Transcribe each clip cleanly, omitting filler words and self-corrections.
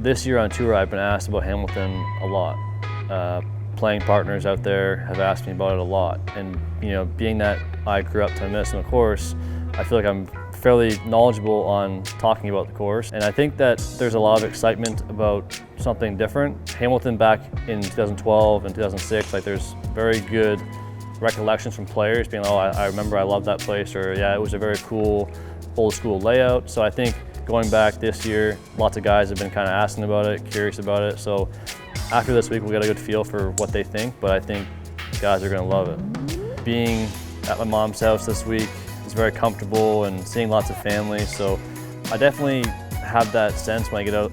This year on tour, I've been asked about Hamilton a lot. Playing partners out there have asked me about it a lot. And being that I grew up 10 minutes on the course, I feel like I'm fairly knowledgeable on talking about the course. And I think that there's a lot of excitement about something different. Hamilton back in 2012 and 2006, like there's very good recollections from players being, oh, I remember I loved that place, or yeah, it was a very cool old school layout. So I think going back this year, lots of guys have been kind of asking about it, curious about it. So after this week, we'll get a good feel for what they think, but I think guys are going to love it. Being at my mom's house this week is very comfortable and seeing lots of family. So I definitely have that sense when I get out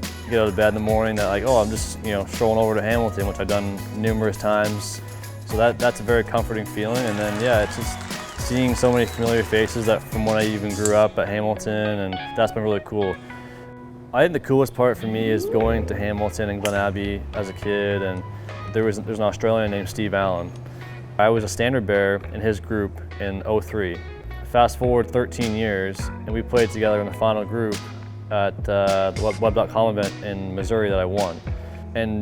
of bed in the morning that like, oh, I'm just strolling over to Hamilton, which I've done numerous times. So that's a very comforting feeling. And then yeah, it's just seeing so many familiar faces that from when I even grew up at Hamilton, and that's been really cool. I think the coolest part for me is going to Hamilton and Glen Abbey as a kid, and there's an Australian named Steve Allen. I was a standard bearer in his group in '03. Fast forward 13 years, and we played together in the final group at the Web.com event in Missouri that I won. And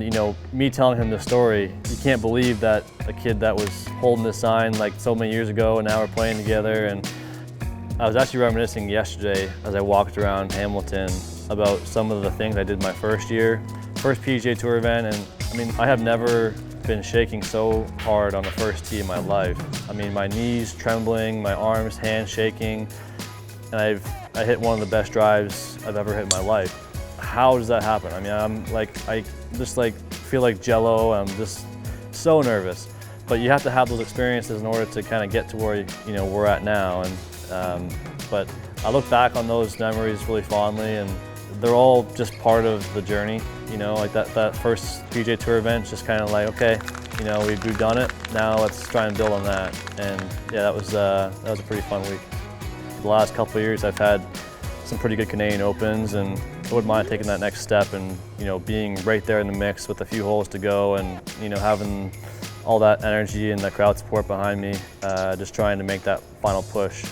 me telling him this story, you can't believe that a kid that was holding this sign like so many years ago, and now we're playing together. And I was actually reminiscing yesterday as I walked around Hamilton about some of the things I did my first PGA Tour event. And I mean, I have never been shaking so hard on the first tee in my life. I mean, my knees trembling, my arms, hands shaking, and I hit one of the best drives I've ever hit in my life. How does that happen? I mean, I just feel like jello. I'm just so nervous. But you have to have those experiences in order to kind of get to where we're at now. And but I look back on those memories really fondly, and they're all just part of the journey. Like that first PGA Tour event, just kind of like, okay, we've done it. Now let's try and build on that. And yeah, that was a pretty fun week. The last couple of years, I've had some pretty good Canadian Opens, and I wouldn't mind taking that next step and being right there in the mix with a few holes to go, and having all that energy and the crowd support behind me, just trying to make that final push.